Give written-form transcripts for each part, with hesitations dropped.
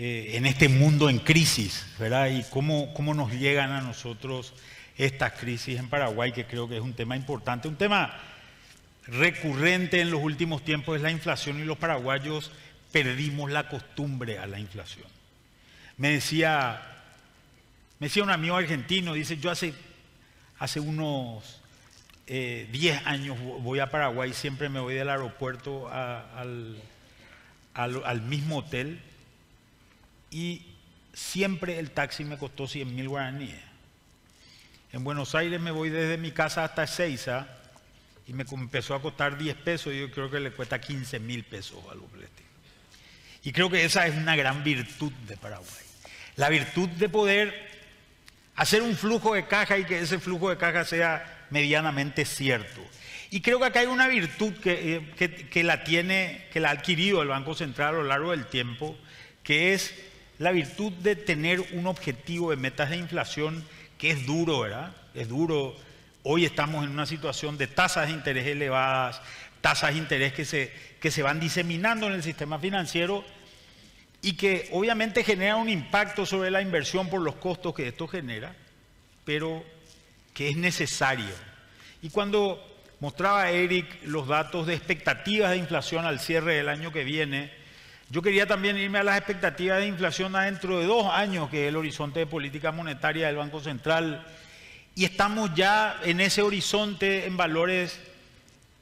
en este mundo en crisis, ¿verdad? Y cómo nos llegan a nosotros estas crisis en Paraguay, que creo que es un tema importante. Un tema recurrente en los últimos tiempos es la inflación, y los paraguayos perdimos la costumbre a la inflación. Me decía un amigo argentino, dice, yo hace unos 10 años voy a Paraguay, siempre me voy del aeropuerto al mismo hotel, y siempre el taxi me costó 100.000 guaraníes. En Buenos Aires me voy desde mi casa hasta Ezeiza y me empezó a costar 10 pesos, y yo creo que le cuesta 15.000 pesos o algo por el estilo. Y creo que esa es una gran virtud de Paraguay. La virtud de poder hacer un flujo de caja y que ese flujo de caja sea medianamente cierto. Y creo que acá hay una virtud que la ha adquirido el Banco Central a lo largo del tiempo, que es la virtud de tener un objetivo de metas de inflación que es duro, ¿verdad? Es duro. Hoy estamos en una situación de tasas de interés elevadas, tasas de interés que se van diseminando en el sistema financiero y que obviamente genera un impacto sobre la inversión por los costos que esto genera, pero que es necesario. Y cuando mostraba Eric los datos de expectativas de inflación al cierre del año que viene, yo quería también irme a las expectativas de inflación dentro de 2 años, que es el horizonte de política monetaria del Banco Central, y estamos ya en ese horizonte en valores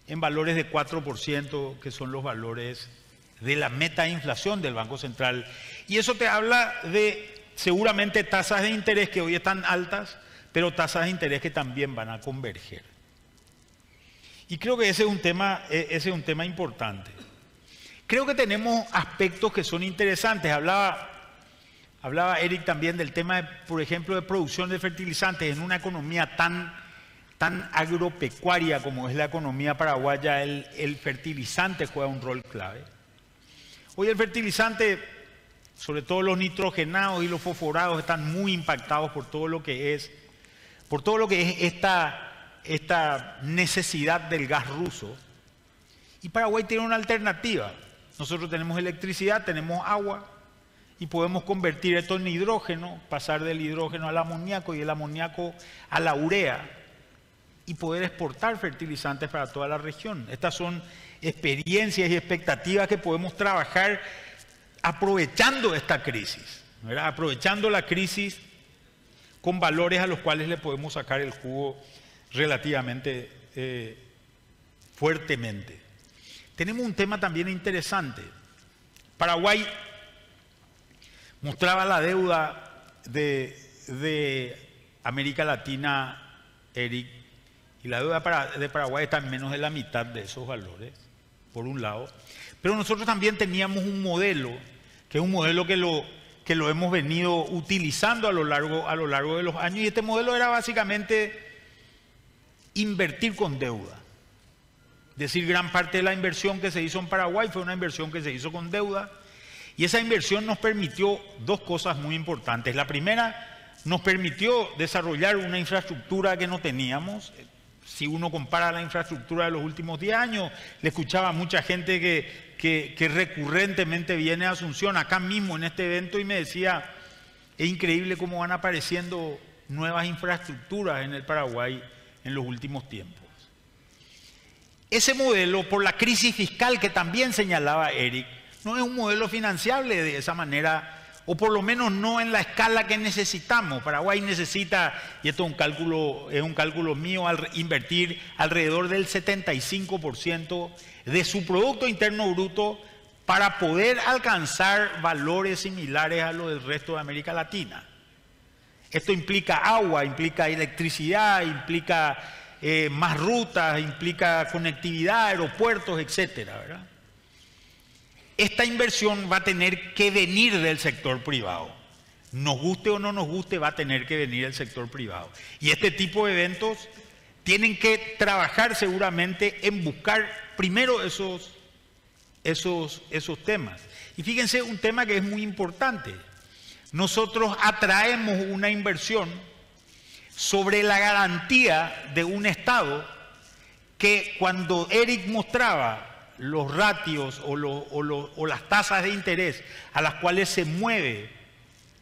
de 4%, que son los valores de la meta de inflación del Banco Central. Y eso te habla de seguramente tasas de interés que hoy están altas, pero tasas de interés que también van a converger. Y creo que ese es un tema importante. Creo que tenemos aspectos que son interesantes. Hablaba Eric también del tema, por ejemplo, de producción de fertilizantes. En una economía tan agropecuaria como es la economía paraguaya, el fertilizante juega un rol clave. Hoy el fertilizante, sobre todo los nitrogenados y los fosforados, están muy impactados por todo lo que es esta necesidad del gas ruso. Y Paraguay tiene una alternativa. Nosotros tenemos electricidad, tenemos agua, y podemos convertir esto en hidrógeno, pasar del hidrógeno al amoníaco y del amoníaco a la urea, y poder exportar fertilizantes para toda la región. Estas son experiencias y expectativas que podemos trabajar aprovechando esta crisis, ¿verdad? Aprovechando la crisis con valores a los cuales le podemos sacar el jugo relativamente fuertemente. Tenemos un tema también interesante. Paraguay mostraba la deuda de América Latina, Eric, y la deuda de Paraguay está en menos de la mitad de esos valores, por un lado. Pero nosotros también teníamos un modelo, que es un modelo que lo hemos venido utilizando a lo largo de los años, y este modelo era básicamente invertir con deuda. Es decir, gran parte de la inversión que se hizo en Paraguay fue una inversión que se hizo con deuda, y esa inversión nos permitió 2 cosas muy importantes. La primera, nos permitió desarrollar una infraestructura que no teníamos. Si uno compara la infraestructura de los últimos 10 años, le escuchaba a mucha gente que recurrentemente viene a Asunción, acá mismo en este evento, y me decía, es increíble cómo van apareciendo nuevas infraestructuras en el Paraguay en los últimos tiempos. Ese modelo, por la crisis fiscal que también señalaba Eric, no es un modelo financiable de esa manera, o por lo menos no en la escala que necesitamos. Paraguay necesita, y esto es un cálculo mío, invertir alrededor del 75% de su Producto Interno Bruto para poder alcanzar valores similares a los del resto de América Latina. Esto implica agua, implica electricidad, implica más rutas, implica conectividad, aeropuertos, etcétera, ¿verdad? Esta inversión va a tener que venir del sector privado. Nos guste o no nos guste, va a tener que venir del sector privado. Y este tipo de eventos tienen que trabajar seguramente en buscar primero esos temas. Y fíjense, un tema que es muy importante. Nosotros atraemos una inversión sobre la garantía de un Estado que, cuando Eric mostraba los ratios o las tasas de interés a las cuales se mueve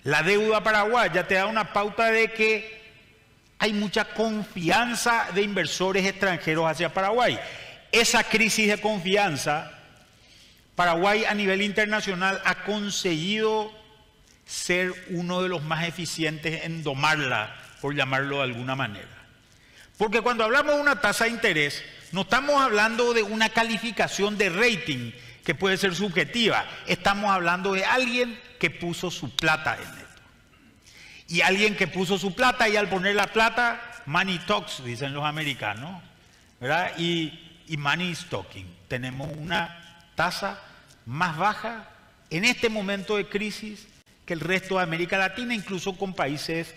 la deuda paraguaya te da una pauta de que hay mucha confianza de inversores extranjeros hacia Paraguay. Esa crisis de confianza, Paraguay a nivel internacional ha conseguido ser uno de los más eficientes en domarla, por llamarlo de alguna manera. Porque cuando hablamos de una tasa de interés, no estamos hablando de una calificación de rating que puede ser subjetiva. Estamos hablando de alguien que puso su plata en esto. Y alguien que puso su plata, y al poner la plata, money talks, dicen los americanos, ¿verdad? Y money is talking. Tenemos una tasa más baja en este momento de crisis que el resto de América Latina, incluso con países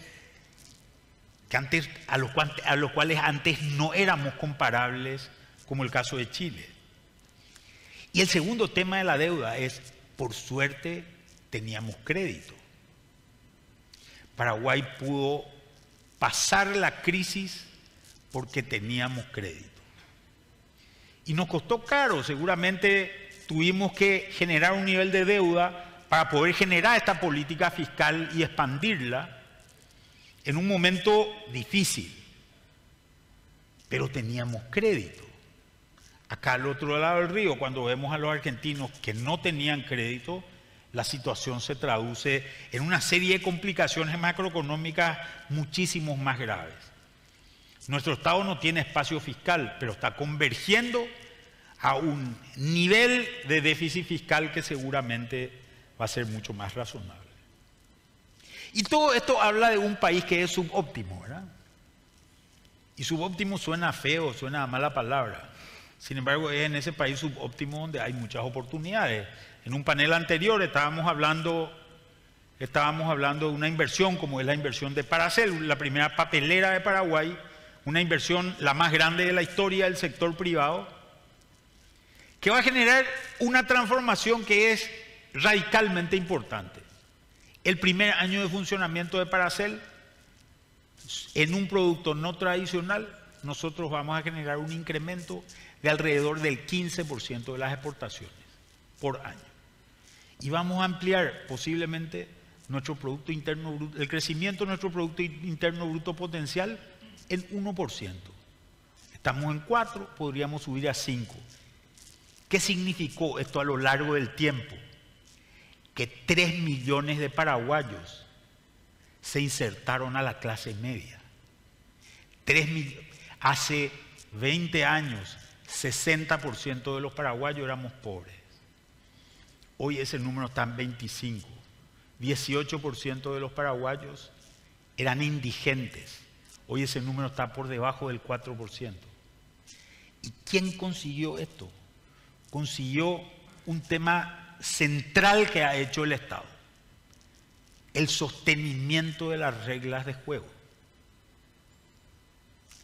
que antes, a los cuales antes no éramos comparables, como el caso de Chile. Y el segundo tema de la deuda es, por suerte, teníamos crédito. Paraguay pudo pasar la crisis porque teníamos crédito. Y nos costó caro, seguramente tuvimos que generar un nivel de deuda para poder generar esta política fiscal y expandirla en un momento difícil. Pero teníamos crédito. Acá al otro lado del río, cuando vemos a los argentinos que no tenían crédito, la situación se traduce en una serie de complicaciones macroeconómicas muchísimo más graves. Nuestro Estado no tiene espacio fiscal, pero está convergiendo a un nivel de déficit fiscal que seguramente va a ser mucho más razonable. Y todo esto habla de un país que es subóptimo, ¿verdad? Y subóptimo suena feo, suena a mala palabra. Sin embargo, es en ese país subóptimo donde hay muchas oportunidades. En un panel anterior estábamos hablando de una inversión como es la inversión de Paracel, la primera papelera de Paraguay, una inversión la más grande de la historia del sector privado, que va a generar una transformación que es radicalmente importante. El primer año de funcionamiento de Paracel, en un producto no tradicional, nosotros vamos a generar un incremento de alrededor del 15% de las exportaciones por año. Y vamos a ampliar posiblemente nuestro Producto Interno Bruto, el crecimiento de nuestro Producto Interno Bruto potencial en 1%. Estamos en 4, podríamos subir a 5. ¿Qué significó esto a lo largo del tiempo? Que 3 millones de paraguayos se insertaron a la clase media. Hace 20 años, 60% de los paraguayos éramos pobres. Hoy ese número está en 25. 18% de los paraguayos eran indigentes. Hoy ese número está por debajo del 4%. ¿Y quién consiguió esto? Consiguió un tema central que ha hecho el Estado: el sostenimiento de las reglas de juego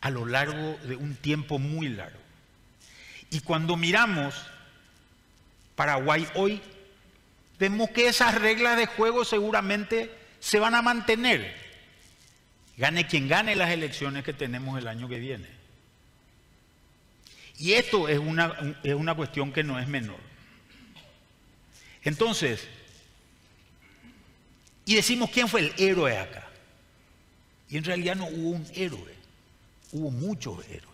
a lo largo de un tiempo muy largo. Y cuando miramos Paraguay hoy, vemos que esas reglas de juego seguramente se van a mantener, gane quien gane las elecciones que tenemos el año que viene. Y esto es una cuestión que no es menor. Entonces, y decimos, ¿quién fue el héroe acá? Y en realidad no hubo un héroe, hubo muchos héroes.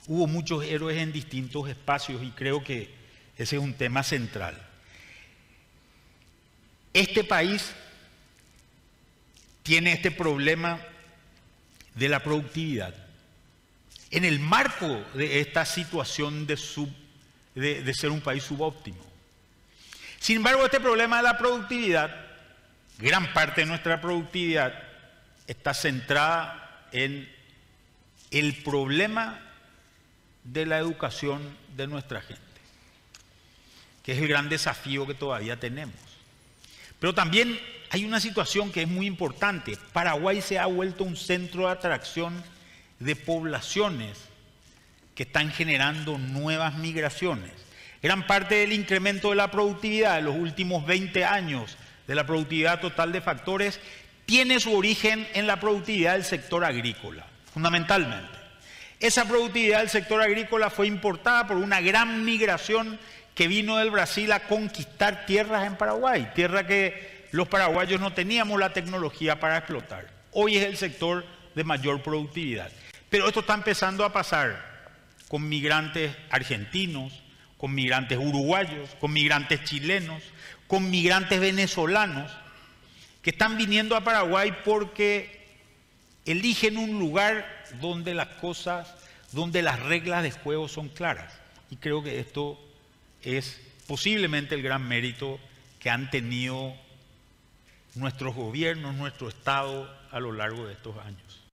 Hubo muchos héroes en distintos espacios y creo que ese es un tema central. Este país tiene este problema de la productividad. En el marco de esta situación de ser un país subóptimo. Sin embargo, este problema de la productividad, gran parte de nuestra productividad está centrada en el problema de la educación de nuestra gente, que es el gran desafío que todavía tenemos. Pero también hay una situación que es muy importante. Paraguay se ha vuelto un centro de atracción de poblaciones que están generando nuevas migraciones. Gran parte del incremento de la productividad de los últimos 20 años, de la productividad total de factores, tiene su origen en la productividad del sector agrícola, fundamentalmente. Esa productividad del sector agrícola fue importada por una gran migración que vino del Brasil a conquistar tierras en Paraguay, tierra que los paraguayos no teníamos la tecnología para explotar. Hoy es el sector de mayor productividad. Pero esto está empezando a pasar con migrantes argentinos, con migrantes uruguayos, con migrantes chilenos, con migrantes venezolanos, que están viniendo a Paraguay porque eligen un lugar donde las cosas, donde las reglas de juego son claras. Y creo que esto es posiblemente el gran mérito que han tenido nuestros gobiernos, nuestro Estado a lo largo de estos años.